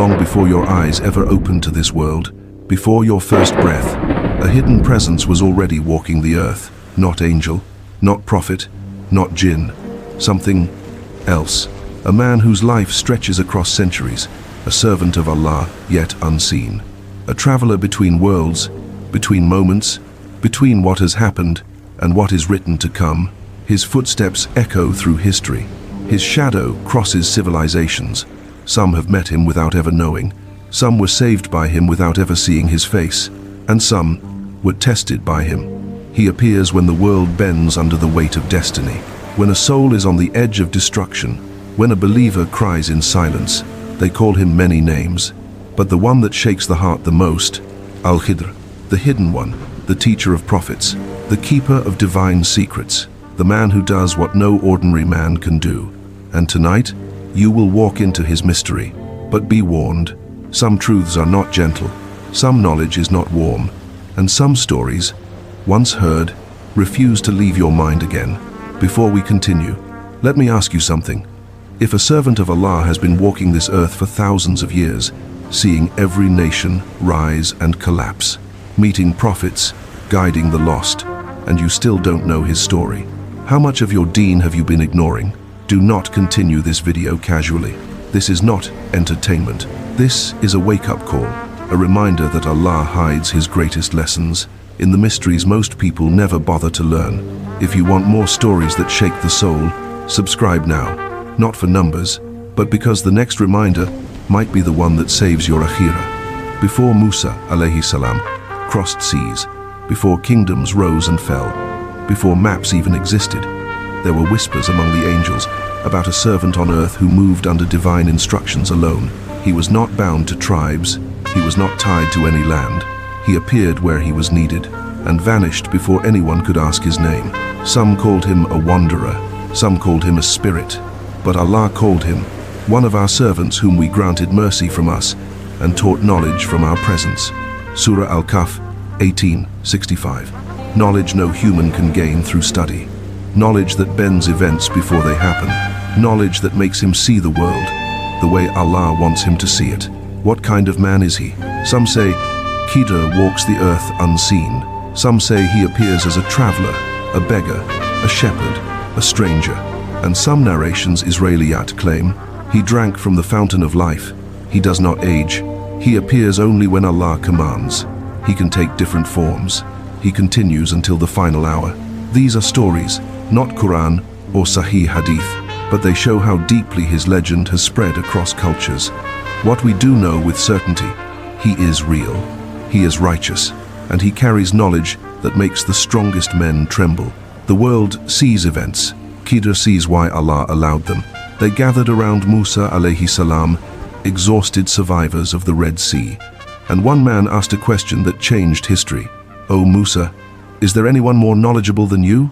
long before your eyes ever opened to this world, before your first breath, a hidden presence was already walking the earth. Not angel, not prophet, not jinn. Something else. A man whose life stretches across centuries, a servant of Allah, yet unseen. A traveler between worlds, between moments, between what has happened and what is written to come. His footsteps echo through history. His shadow crosses civilizations. Some have met him without ever knowing. Some were saved by him without ever seeing his face. And some were tested by him. He appears when the world bends under the weight of destiny. When a soul is on the edge of destruction. When a believer cries in silence. They call him many names. But the one that shakes the heart the most, Khidr, the hidden one, the teacher of prophets, the keeper of divine secrets, the man who does what no ordinary man can do. And tonight, you will walk into his mystery. But be warned, some truths are not gentle, some knowledge is not warm, and some stories, once heard, refuse to leave your mind again. Before we continue, let me ask you something. If a servant of Allah has been walking this earth for thousands of years, seeing every nation rise and collapse, meeting prophets, guiding the lost, and you still don't know his story, how much of your deen have you been ignoring? Do not continue this video casually. This is not entertainment. This is a wake-up call, a reminder that Allah hides his greatest lessons in the mysteries most people never bother to learn. If you want more stories that shake the soul, subscribe now, not for numbers, but because the next reminder might be the one that saves your akhirah. Before Musa, alayhi salam, crossed seas, before kingdoms rose and fell, before maps even existed, there were whispers among the angels about a servant on earth who moved under divine instructions alone. He was not bound to tribes, he was not tied to any land. He appeared where he was needed and vanished before anyone could ask his name. Some called him a wanderer, some called him a spirit, but Allah called him one of our servants whom we granted mercy from us and taught knowledge from our presence. Surah Al-Kahf 18:65. Knowledge no human can gain through study. Knowledge that bends events before they happen. Knowledge that makes him see the world the way Allah wants him to see it. What kind of man is he? Some say Khidr walks the earth unseen. Some say he appears as a traveler, a beggar, a shepherd, a stranger. And some narrations Israeliyat claim he drank from the fountain of life. He does not age. He appears only when Allah commands. He can take different forms. He continues until the final hour. These are stories, not Qur'an or Sahih Hadith, but they show how deeply his legend has spread across cultures. What we do know with certainty, he is real, he is righteous, and he carries knowledge that makes the strongest men tremble. The world sees events. Khidr sees why Allah allowed them. They gathered around Musa alayhi salam, exhausted survivors of the Red Sea. And one man asked a question that changed history. "O Musa, is there anyone more knowledgeable than you?"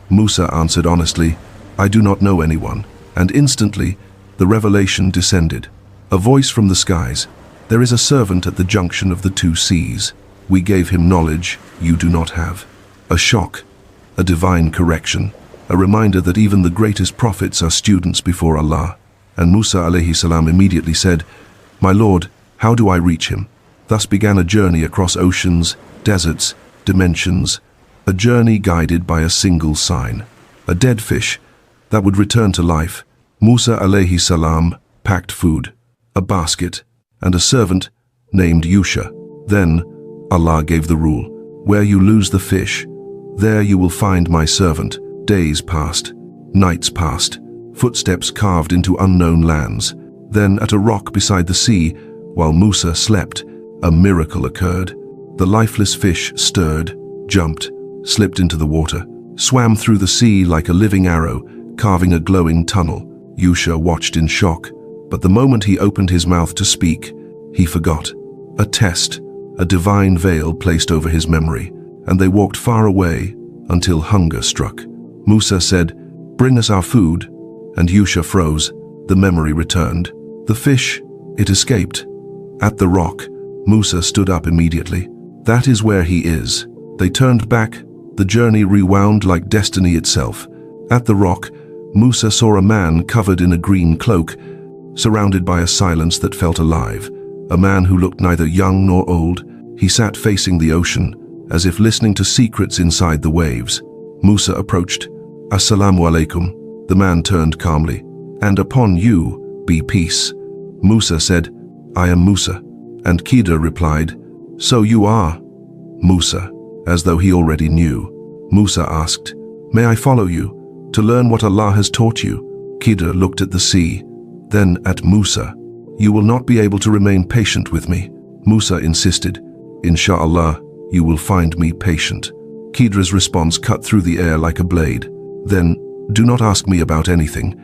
Musa answered honestly, "I do not know anyone." And instantly, the revelation descended. A voice from the skies. "There is a servant at the junction of the two seas. We gave him knowledge you do not have." A shock, a divine correction, a reminder that even the greatest prophets are students before Allah. And Musa alayhi salam immediately said, "My Lord, how do I reach him?" Thus began a journey across oceans, deserts, dimensions, a journey guided by a single sign. A dead fish that would return to life. Musa alayhi salam packed food, a basket, and a servant named Yusha. Then Allah gave the rule, "Where you lose the fish, there you will find my servant." Days passed, nights passed, footsteps carved into unknown lands. Then at a rock beside the sea, while Musa slept, a miracle occurred. The lifeless fish stirred, jumped, slipped into the water, swam through the sea like a living arrow, carving a glowing tunnel. Yusha watched in shock, but the moment he opened his mouth to speak, he forgot. A test, a divine veil placed over his memory, and they walked far away until hunger struck. Musa said, "Bring us our food," and Yusha froze. The memory returned. The fish, it escaped. At the rock, Musa stood up immediately. That is where he is. They turned back. The journey rewound like destiny itself. At the rock, Musa saw a man covered in a green cloak, surrounded by a silence that felt alive. a man who looked neither young nor old. He sat facing the ocean, as if listening to secrets inside the waves. Musa approached. "Assalamu alaikum." The man turned calmly. "And upon you be peace." Musa said, "I am Musa." And Khidr replied, "So you are Musa," as though he already knew. Musa asked, "May I follow you to learn what Allah has taught you?" Khidr looked at the sea, then at Musa. "You will not be able to remain patient with me." Musa insisted, "Insha'Allah, you will find me patient." Khidr's response cut through the air like a blade. "Then, do not ask me about anything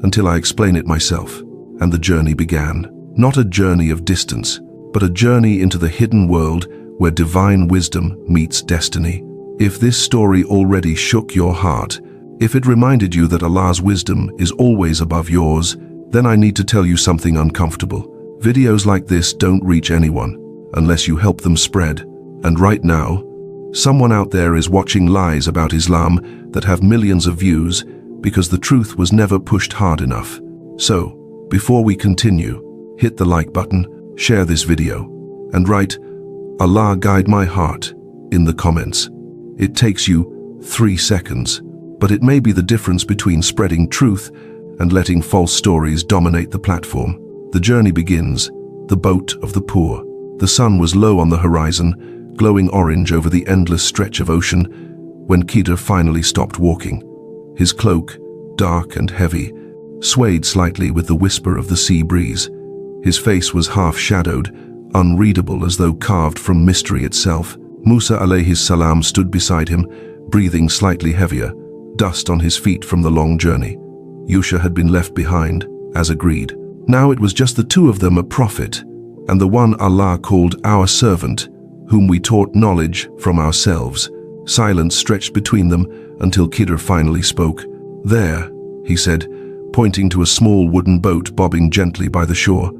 until I explain it myself." And the journey began. Not a journey of distance, but a journey into the hidden world where divine wisdom meets destiny. If this story already shook your heart, if it reminded you that Allah's wisdom is always above yours, then I need to tell you something uncomfortable. Videos like this don't reach anyone unless you help them spread. And right now, someone out there is watching lies about Islam that have millions of views because the truth was never pushed hard enough. So, before we continue, hit the like button, share this video, and write, "Allah guide my heart," in the comments. It takes you 3 seconds, but it may be the difference between spreading truth and letting false stories dominate the platform. The journey begins, the boat of the poor. The sun was low on the horizon, glowing orange over the endless stretch of ocean, when Khidr finally stopped walking. His cloak, dark and heavy, swayed slightly with the whisper of the sea breeze. His face was half-shadowed, unreadable as though carved from mystery itself. Musa alayhi salam stood beside him, breathing slightly heavier, dust on his feet from the long journey. Yusha had been left behind, as agreed. Now it was just the two of them, a prophet, and the one Allah called our servant, whom we taught knowledge from ourselves. Silence stretched between them until Khidr finally spoke. "There," he said, pointing to a small wooden boat bobbing gently by the shore.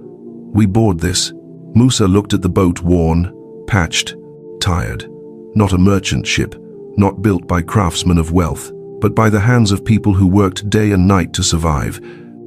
"We board this." Musa looked at the boat, worn, patched, tired. Not a merchant ship, not built by craftsmen of wealth, but by the hands of people who worked day and night to survive.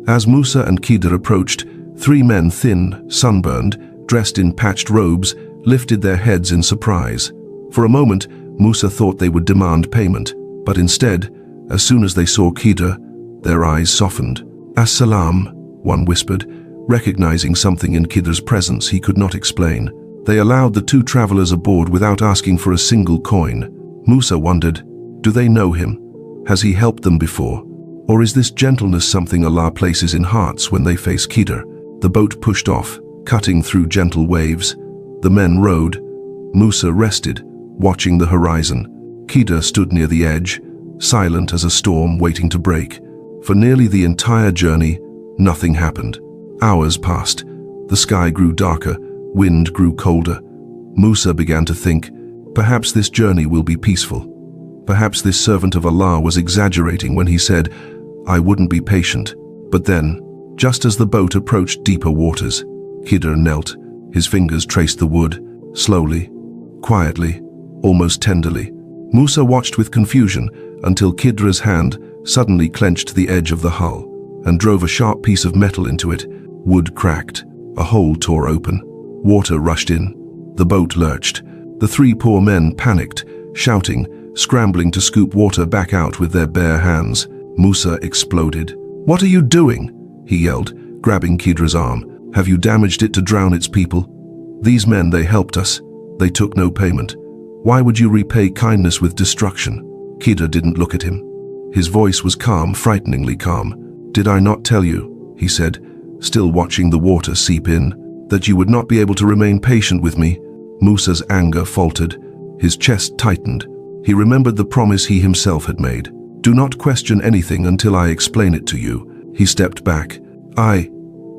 As Musa and Khidr approached, 3 men, thin, sunburned, dressed in patched robes, lifted their heads in surprise. For a moment, Musa thought they would demand payment, but instead, as soon as they saw Khidr, their eyes softened. "As-salam," one whispered, recognizing something in Khidr's presence he could not explain. They allowed the 2 travelers aboard without asking for a single coin. Musa wondered, do they know him? Has he helped them before? Or is this gentleness something Allah places in hearts when they face Khidr? The boat pushed off, cutting through gentle waves. The men rowed. Musa rested, watching the horizon. Khidr stood near the edge, silent as a storm waiting to break. For nearly the entire journey, nothing happened. Hours passed. The sky grew darker, wind grew colder. Musa began to think, perhaps this journey will be peaceful. Perhaps this servant of Allah was exaggerating when he said, "I wouldn't be patient." But then, just as the boat approached deeper waters, Khidr knelt. His fingers traced the wood, slowly, quietly, almost tenderly. Musa watched with confusion until Khidr's hand suddenly clenched the edge of the hull and drove a sharp piece of metal into it. Wood cracked. A hole tore open. Water rushed in. The boat lurched. The 3 poor men panicked, shouting, scrambling to scoop water back out with their bare hands. Musa exploded. "What are you doing?" he yelled, grabbing Khidr's arm. "Have you damaged it to drown its people? These men, they helped us. They took no payment. Why would you repay kindness with destruction?" Khidr didn't look at him. His voice was calm, frighteningly calm. "Did I not tell you," he said, still watching the water seep in, "that you would not be able to remain patient with me?" Musa's anger faltered. His chest tightened. He remembered the promise he himself had made. "Do not question anything until I explain it to you." He stepped back. "I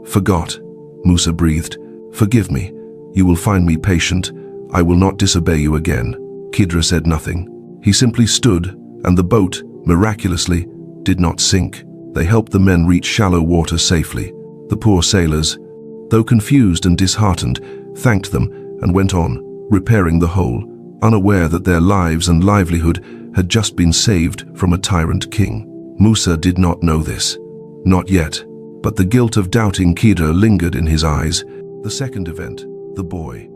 forgot," Musa breathed. "Forgive me. You will find me patient. I will not disobey you again." Khidr said nothing. He simply stood, and the boat, miraculously, did not sink. They helped the men reach shallow water safely. The poor sailors, though confused and disheartened, thanked them and went on, repairing the hole, unaware that their lives and livelihood had just been saved from a tyrant king. Musa did not know this. Not yet, but the guilt of doubting Khidr lingered in his eyes. The second event, the boy.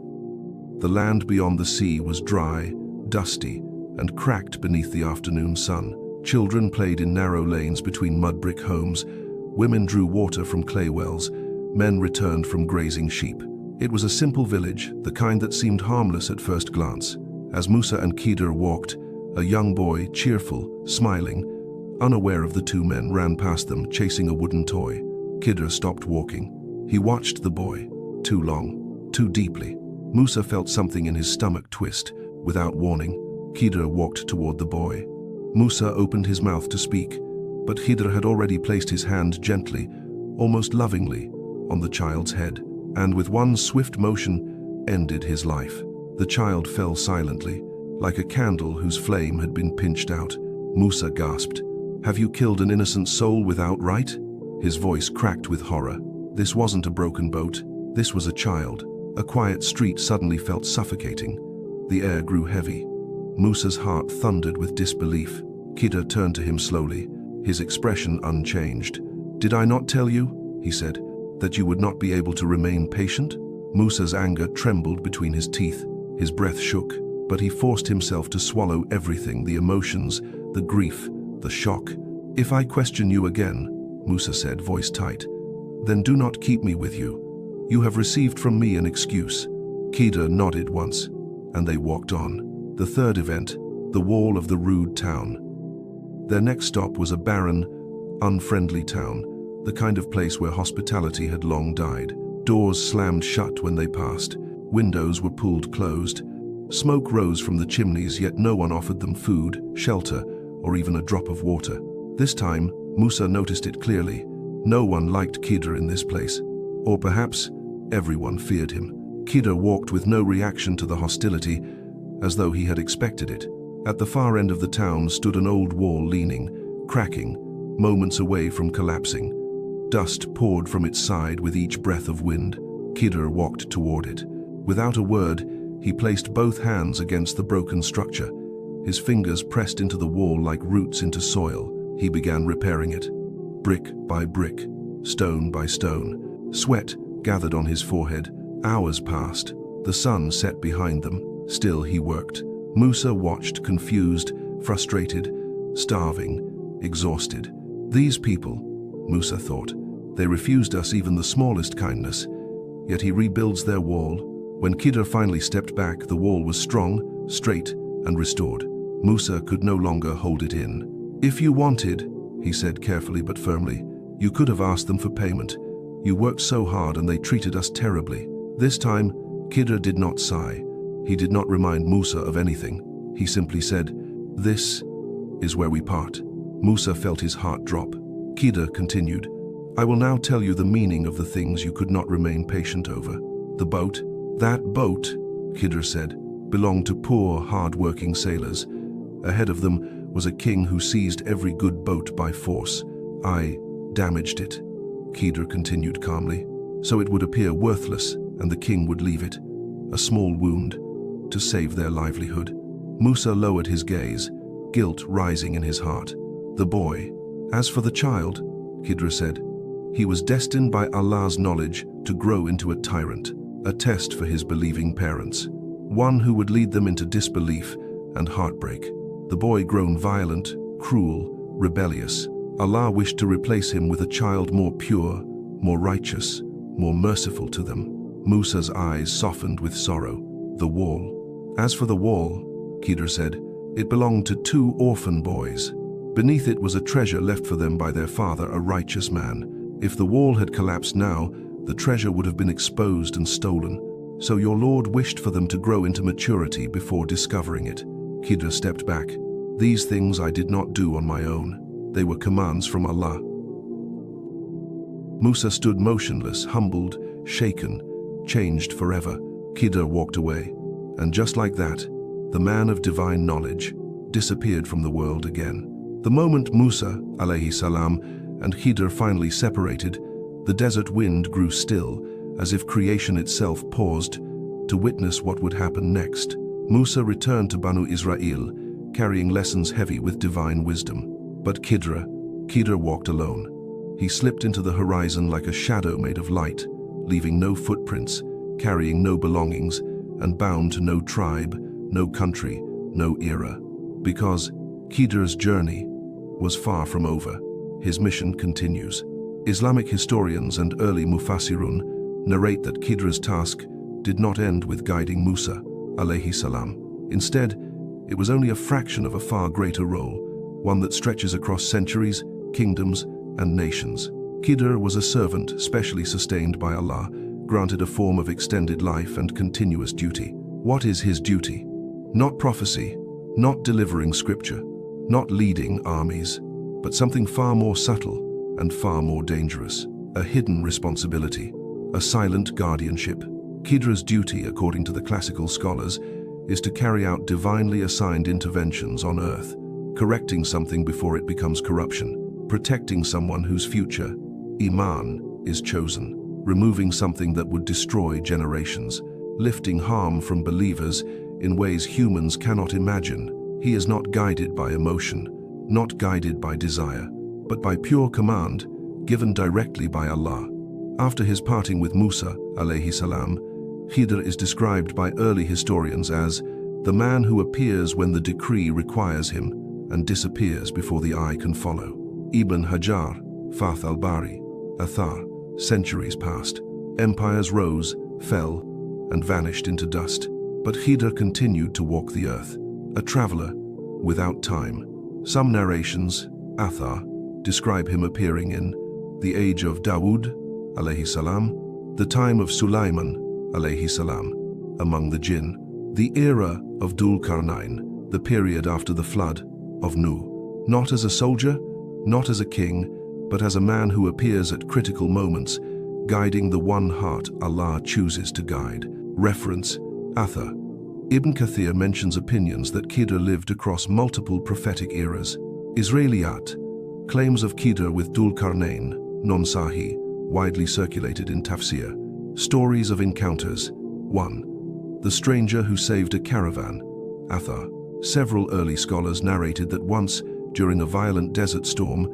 The land beyond the sea was dry, dusty, and cracked beneath the afternoon sun. Children played in narrow lanes between mud brick homes. Women drew water from clay wells. Men returned from grazing sheep. It was a simple village, the kind that seemed harmless at first glance. As Musa and Khidr walked, a young boy, cheerful, smiling, unaware of the two men, ran past them, chasing a wooden toy. Khidr stopped walking. He watched the boy, too long, too deeply. Musa felt something in his stomach twist. Without warning, Khidr walked toward the boy. Musa opened his mouth to speak, but Khidr had already placed his hand gently, almost lovingly, on the child's head, and with one swift motion, ended his life. The child fell silently, like a candle whose flame had been pinched out. Musa gasped, "Have you killed an innocent soul without right?" His voice cracked with horror. This wasn't a broken boat. This was a child. A quiet street suddenly felt suffocating. The air grew heavy. Musa's heart thundered with disbelief. Khidr turned to him slowly, his expression unchanged. "Did I not tell you," he said, "that you would not be able to remain patient?" Musa's anger trembled between his teeth. His breath shook, but he forced himself to swallow everything, the emotions, the grief, the shock. "If I question you again," Musa said, voice tight, "then do not keep me with you. You have received from me an excuse." Khidr nodded once, and they walked on. The third event, the wall of the rude town. Their next stop was a barren, unfriendly town, the kind of place where hospitality had long died. Doors slammed shut when they passed. Windows were pulled closed. Smoke rose from the chimneys, yet no one offered them food, shelter, or even a drop of water. This time, Musa noticed it clearly. No one liked Khidr in this place. Or perhaps, everyone feared him. Khidr walked with no reaction to the hostility, as though he had expected it. At the far end of the town stood an old wall leaning, cracking, moments away from collapsing. Dust poured from its side with each breath of wind. Khidr walked toward it. Without a word, he placed both hands against the broken structure. His fingers pressed into the wall like roots into soil. He began repairing it. Brick by brick, stone by stone. Sweat gathered on his forehead. Hours passed. The sun set behind them. Still he worked. Musa watched, confused, frustrated, starving, exhausted. These people, Musa thought, they refused us even the smallest kindness, yet he rebuilds their wall. When Khidr finally stepped back, the wall was strong, straight, and restored. Musa could no longer hold it in. "If you wanted," he said carefully but firmly, "you could have asked them for payment. You worked so hard and they treated us terribly." This time, Khidr did not sigh. He did not remind Musa of anything. He simply said, "This is where we part." Musa felt his heart drop. Khidr continued, "I will now tell you the meaning of the things you could not remain patient over. The boat, that boat," Khidr said, "belonged to poor, hard-working sailors. Ahead of them was a king who seized every good boat by force. I damaged it," Khidr continued calmly, "so it would appear worthless and the king would leave it, a small wound, to save their livelihood." Musa lowered his gaze, guilt rising in his heart. "The boy. As for the child," Khidr said, "he was destined by Allah's knowledge to grow into a tyrant, a test for his believing parents, one who would lead them into disbelief and heartbreak. The boy grown violent, cruel, rebellious. Allah wished to replace him with a child more pure, more righteous, more merciful to them." Musa's eyes softened with sorrow. "The wall. As for the wall," Khidr said, "it belonged to two orphan boys. Beneath it was a treasure left for them by their father, a righteous man. If the wall had collapsed now, the treasure would have been exposed and stolen. So your Lord wished for them to grow into maturity before discovering it." Khidr stepped back. "These things I did not do on my own. They were commands from Allah." Musa stood motionless, humbled, shaken, changed forever. Khidr walked away, and just like that, the man of divine knowledge disappeared from the world again. The moment Musa, alayhi salam, and Khidr finally separated, the desert wind grew still, as if creation itself paused to witness what would happen next. Musa returned to Banu Israel, carrying lessons heavy with divine wisdom. But Khidr walked alone. He slipped into the horizon like a shadow made of light, leaving no footprints, carrying no belongings, and bound to no tribe, no country, no era. Because Khidr's journey was far from over, his mission continues. Islamic historians and early Mufassirun narrate that Khidr's task did not end with guiding Musa, alayhi salam. Instead, it was only a fraction of a far greater role, one that stretches across centuries, kingdoms, and nations. Khidr was a servant specially sustained by Allah, granted a form of extended life and continuous duty. What is his duty? Not prophecy, not delivering scripture, not leading armies, but something far more subtle and far more dangerous. A hidden responsibility, a silent guardianship. Khidr's duty, according to the classical scholars, is to carry out divinely assigned interventions on earth, correcting something before it becomes corruption, protecting someone whose future, Iman, is chosen, removing something that would destroy generations, lifting harm from believers in ways humans cannot imagine. He is not guided by emotion, not guided by desire, but by pure command given directly by Allah. After his parting with Musa, alayhi salam, Khidr is described by early historians as the man who appears when the decree requires him and disappears before the eye can follow. Ibn Hajar, Fath al-Bari, Athar. Centuries passed. Empires rose, fell, and vanished into dust. But Khidr continued to walk the earth, a traveler without time. Some narrations, Athar, describe him appearing in the age of Dawood, alayhi salam, the time of Sulaiman, alayhi salam, among the jinn, the era of Dhul Qarnayn, the period after the flood of Nuh, not as a soldier, not as a king, but as a man who appears at critical moments, guiding the one heart Allah chooses to guide. Reference, Athar. Ibn Kathir mentions opinions that Khidr lived across multiple prophetic eras. Israeliyat, claims of Khidr with Dhul Qarnayn, non-Sahih, widely circulated in tafsir. Stories of encounters. 1. The stranger who saved a caravan, Athar. Several early scholars narrated that once, during a violent desert storm,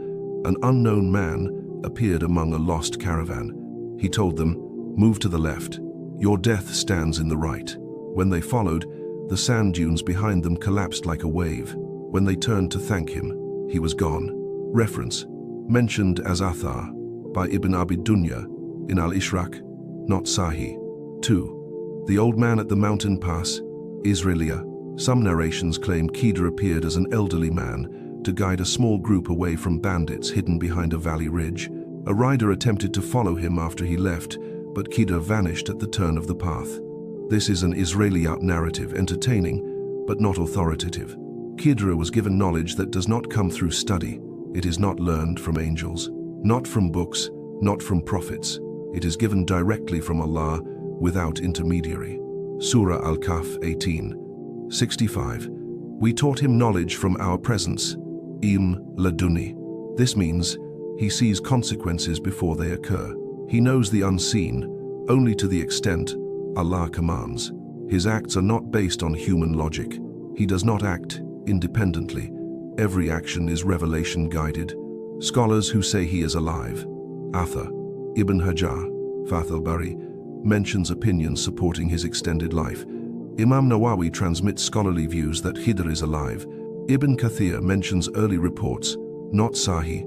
an unknown man appeared among a lost caravan. He told them, "Move to the left. Your death stands in the right." When they followed, the sand dunes behind them collapsed like a wave. When they turned to thank him, he was gone. Reference, mentioned as Athar by Ibn Abi Dunya in Al-Ishraq, not Sahih. 2. The old man at the mountain pass, Israelia. Some narrations claim Khidr appeared as an elderly man to guide a small group away from bandits hidden behind a valley ridge. A rider attempted to follow him after he left, but Khidr vanished at the turn of the path. This is an Israeliyat narrative, entertaining, but not authoritative. Khidr was given knowledge that does not come through study. It is not learned from angels, not from books, not from prophets. It is given directly from Allah, without intermediary. Surah Al-Kahf 18:65. We taught him knowledge from our presence, laduni. This means he sees consequences before they occur. He knows the unseen, only to the extent Allah commands. His acts are not based on human logic. He does not act independently. Every action is revelation guided. Scholars who say he is alive. Athar, Ibn Hajar, Fath al-Bari, mentions opinions supporting his extended life. Imam Nawawi transmits scholarly views that Khidr is alive. Ibn Kathir mentions early reports, not Sahih,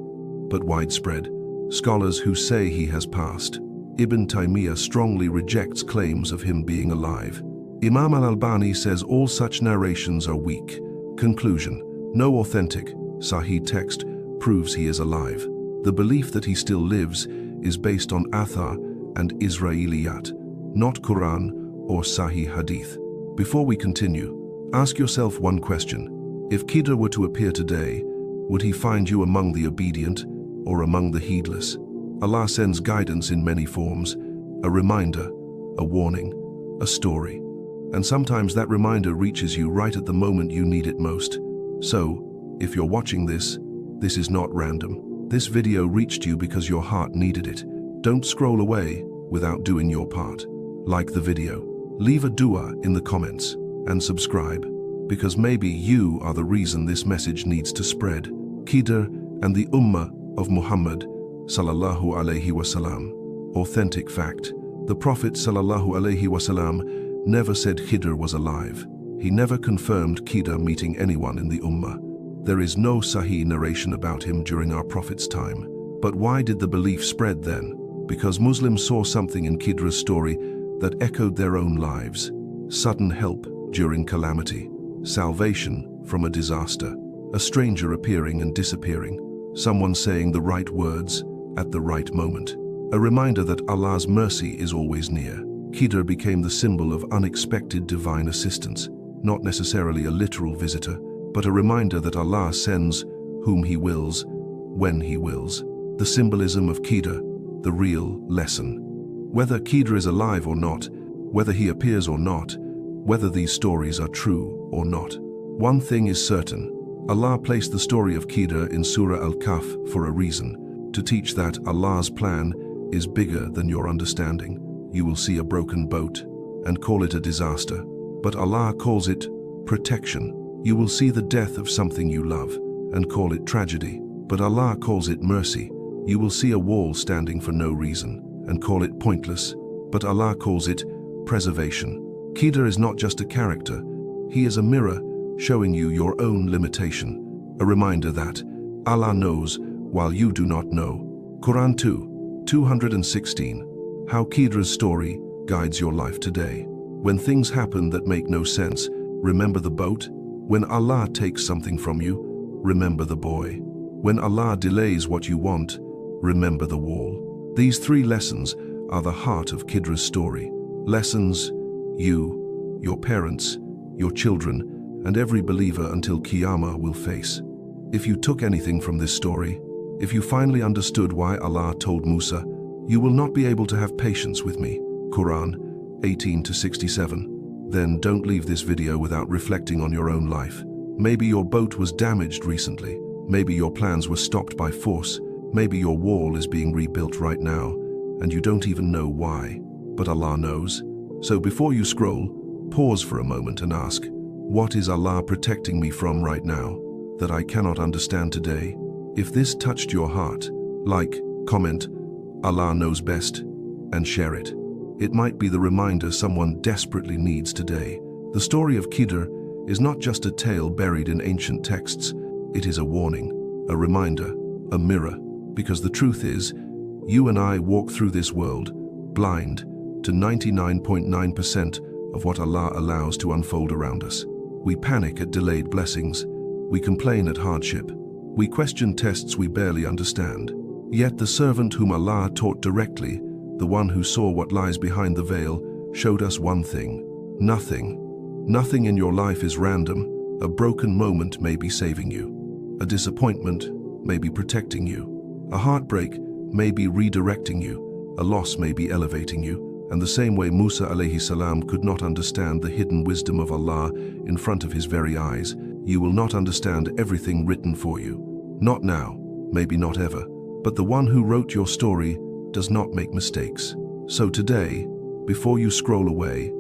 but widespread. Scholars who say he has passed. Ibn Taymiyyah strongly rejects claims of him being alive. Imam al-Albani says all such narrations are weak. Conclusion: no authentic, Sahih text proves he is alive. The belief that he still lives is based on Athar and Israeliyat, not Qur'an or Sahih Hadith. Before we continue, ask yourself one question. If Khidr were to appear today, would he find you among the obedient or among the heedless? Allah sends guidance in many forms, a reminder, a warning, a story. And sometimes that reminder reaches you right at the moment you need it most. So, if you're watching this is not random. This video reached you because your heart needed it. Don't scroll away without doing your part. Like the video, leave a dua in the comments, and subscribe, because maybe you are the reason this message needs to spread. Khidr and the Ummah of Muhammad sallallahu alayhi wasallam. Authentic fact. The Prophet ﷺ never said Khidr was alive. He never confirmed Khidr meeting anyone in the Ummah. There is no Sahih narration about him during our Prophet's time. But why did the belief spread then? Because Muslims saw something in Khidr's story that echoed their own lives. Sudden help during calamity, salvation from a disaster, a stranger appearing and disappearing, someone saying the right words at the right moment. A reminder that Allah's mercy is always near. Khidr became the symbol of unexpected divine assistance, not necessarily a literal visitor, but a reminder that Allah sends whom He wills, when He wills. The symbolism of Khidr, the real lesson. Whether Khidr is alive or not, whether he appears or not, whether these stories are true or not, one thing is certain. Allah placed the story of Khidr in Surah Al-Kahf for a reason, to teach that Allah's plan is bigger than your understanding. You will see a broken boat and call it a disaster, but Allah calls it protection. You will see the death of something you love and call it tragedy, but Allah calls it mercy. You will see a wall standing for no reason and call it pointless, but Allah calls it preservation. Khidr is not just a character, he is a mirror showing you your own limitation, a reminder that Allah knows while you do not know. Qur'an 2:216. How Khidr's story guides your life today. When things happen that make no sense, remember the boat. When Allah takes something from you, remember the boy. When Allah delays what you want, remember the wall. These three lessons are the heart of Khidr's story. Lessons you, your parents, your children, and every believer until Qiyamah will face. If you took anything from this story, if you finally understood why Allah told Musa, you will not be able to have patience with me. Qur'an 18-67. Then don't leave this video without reflecting on your own life. Maybe your boat was damaged recently. Maybe your plans were stopped by force. Maybe your wall is being rebuilt right now, and you don't even know why. But Allah knows. So before you scroll, pause for a moment and ask, what is Allah protecting me from right now that I cannot understand today? If this touched your heart, like, comment, Allah knows best, and share it. It might be the reminder someone desperately needs today. The story of Khidr is not just a tale buried in ancient texts. It is a warning, a reminder, a mirror. Because the truth is, you and I walk through this world blind to 99.9% of what Allah allows to unfold around us. We panic at delayed blessings. We complain at hardship. We question tests we barely understand. Yet the servant whom Allah taught directly, the one who saw what lies behind the veil, showed us one thing. Nothing. Nothing in your life is random. A broken moment may be saving you. A disappointment may be protecting you. A heartbreak may be redirecting you. A loss may be elevating you. And the same way Musa alayhi salam could not understand the hidden wisdom of Allah in front of his very eyes, you will not understand everything written for you. Not now, maybe not ever. But the one who wrote your story does not make mistakes. So today, before you scroll away,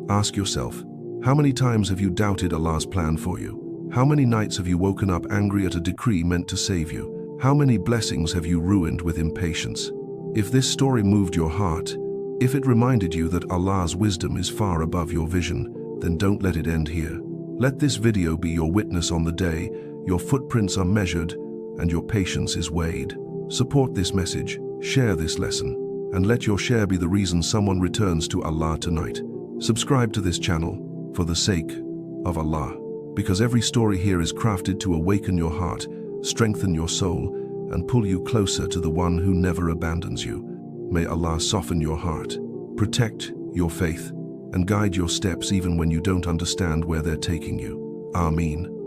ask yourself, how many times have you doubted Allah's plan for you? How many nights have you woken up angry at a decree meant to save you? How many blessings have you ruined with impatience? If this story moved your heart, if it reminded you that Allah's wisdom is far above your vision, then don't let it end here. Let this video be your witness on the day your footprints are measured and your patience is weighed. Support this message, share this lesson, and let your share be the reason someone returns to Allah tonight. Subscribe to this channel for the sake of Allah, because every story here is crafted to awaken your heart, strengthen your soul, and pull you closer to the one who never abandons you. May Allah soften your heart, protect your faith, and guide your steps even when you don't understand where they're taking you. Ameen.